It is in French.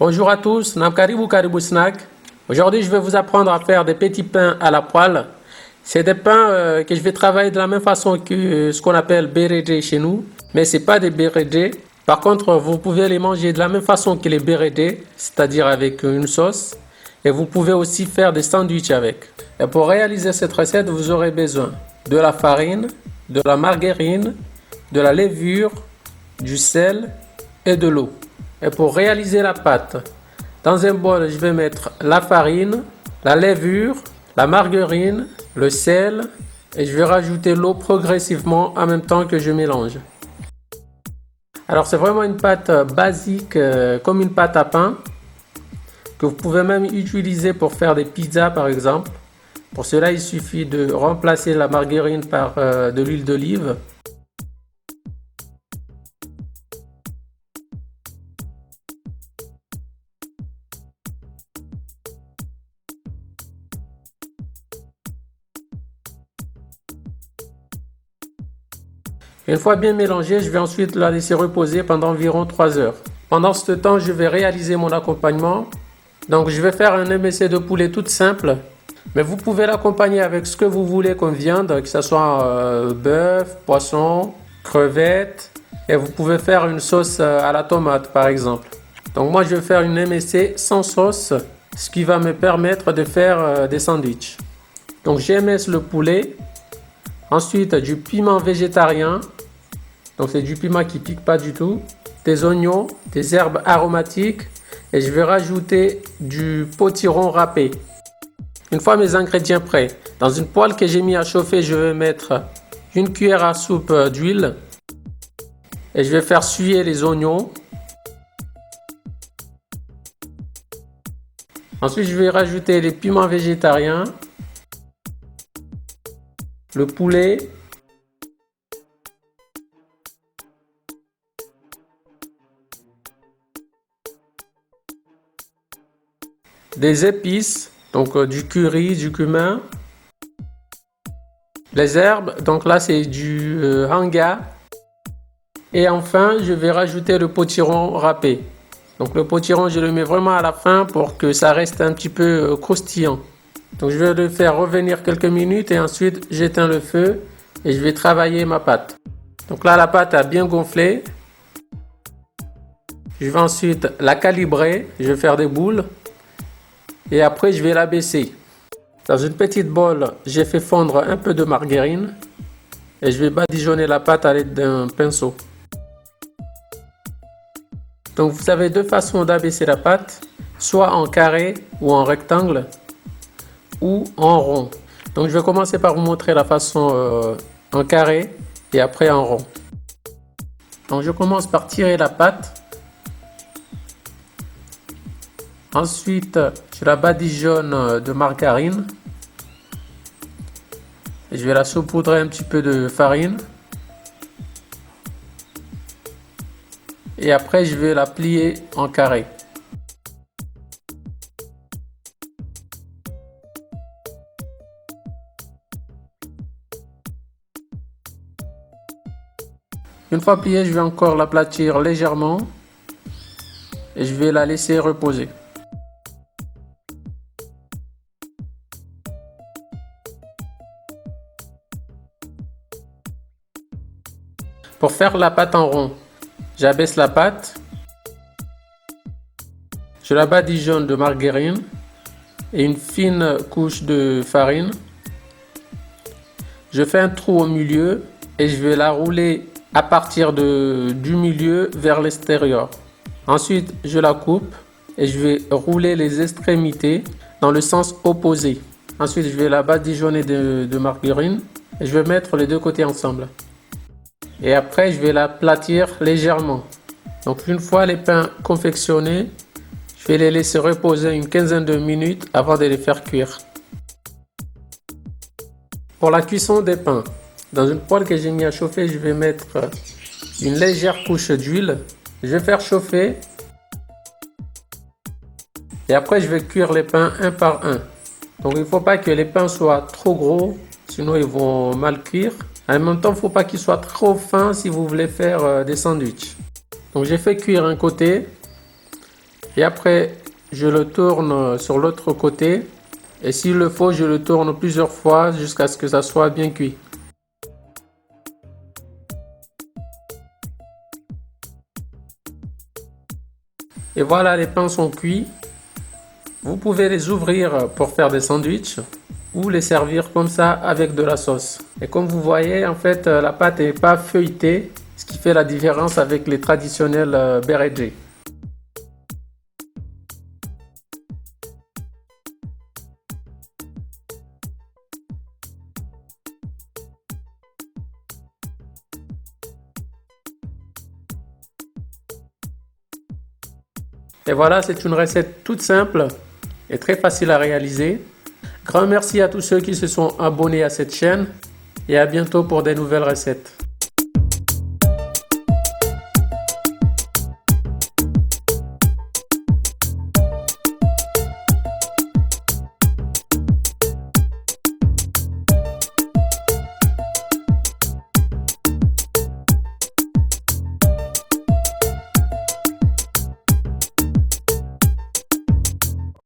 Bonjour à tous, Namkaribu Karibu Snack. Aujourd'hui, je vais vous apprendre à faire des petits pains à la poêle. C'est des pains que je vais travailler de la même façon que ce qu'on appelle béredé chez nous, mais c'est pas des béredés. Par contre, vous pouvez les manger de la même façon que les béredés, c'est-à-dire avec une sauce. Et vous pouvez aussi faire des sandwichs avec. Et pour réaliser cette recette, vous aurez besoin de la farine, de la margarine, de la levure, du sel et de l'eau. Et pour réaliser la pâte, dans un bol, je vais mettre la farine, la levure, la margarine, le sel et je vais rajouter l'eau progressivement en même temps que je mélange. Alors c'est vraiment une pâte basique comme une pâte à pain que vous pouvez même utiliser pour faire des pizzas par exemple. Pour cela, il suffit de remplacer la margarine par de l'huile d'olive. Une fois bien mélangé, je vais ensuite la laisser reposer pendant environ 3 heures. Pendant ce temps, je vais réaliser mon accompagnement. Donc je vais faire un MSC de poulet tout simple. Mais vous pouvez l'accompagner avec ce que vous voulez comme viande, que ce soit bœuf, poisson, crevettes. Et vous pouvez faire une sauce à la tomate par exemple. Donc moi je vais faire une MSC sans sauce, ce qui va me permettre de faire des sandwichs. Donc j'émesse le poulet. Ensuite du piment végétarien. Donc c'est du piment qui pique pas du tout. Des oignons, des herbes aromatiques. Et je vais rajouter du potiron râpé. Une fois mes ingrédients prêts, dans une poêle que j'ai mis à chauffer, je vais mettre une cuillère à soupe d'huile. Et je vais faire suer les oignons. Ensuite, je vais rajouter les piments végétariens, le poulet, des épices, donc du curry, du cumin, les herbes, donc là c'est du hanga. Et enfin, je vais rajouter le potiron râpé. Donc le potiron, je le mets vraiment à la fin pour que ça reste un petit peu croustillant. Donc je vais le faire revenir quelques minutes et ensuite j'éteins le feu et je vais travailler ma pâte. Donc là la pâte a bien gonflé. Je vais ensuite la calibrer, je vais faire des boules et après je vais la baisser. Dans une petite bolle, j'ai fait fondre un peu de margarine et je vais badigeonner la pâte à l'aide d'un pinceau. Donc vous avez deux façons d'abaisser la pâte, soit en carré ou en rectangle ou en rond. Donc je vais commencer par vous montrer la façon en carré et après en rond. Donc je commence par tirer la pâte. Ensuite, je la badigeonne de margarine. Et je vais la saupoudrer un petit peu de farine. Et après, je vais la plier en carré. Une fois pliée, je vais encore l'aplatir légèrement. Et je vais la laisser reposer. Pour faire la pâte en rond, j'abaisse la pâte, je la badigeonne de margarine et une fine couche de farine. Je fais un trou au milieu et je vais la rouler à partir du milieu vers l'extérieur. Ensuite, je la coupe et je vais rouler les extrémités dans le sens opposé. Ensuite, je vais la badigeonner de margarine et je vais mettre les deux côtés ensemble. Et après, je vais l'aplatir légèrement. Donc une fois les pains confectionnés, je vais les laisser reposer une quinzaine de minutes avant de les faire cuire. Pour la cuisson des pains, dans une poêle que j'ai mis à chauffer, je vais mettre une légère couche d'huile. Je vais faire chauffer. Et après, je vais cuire les pains un par un. Donc il ne faut pas que les pains soient trop gros, sinon ils vont mal cuire. En même temps, il ne faut pas qu'ils soient trop fins si vous voulez faire des sandwichs. Donc j'ai fait cuire un côté. Et après, je le tourne sur l'autre côté. Et s'il le faut, je le tourne plusieurs fois jusqu'à ce que ça soit bien cuit. Et voilà, les pains sont cuits. Vous pouvez les ouvrir pour faire des sandwichs ou les servir comme ça avec de la sauce. Et comme vous voyez, en fait, la pâte n'est pas feuilletée, ce qui fait la différence avec les traditionnels berejé. Et voilà, c'est une recette toute simple et très facile à réaliser. Grand merci à tous ceux qui se sont abonnés à cette chaîne et à bientôt pour des nouvelles recettes.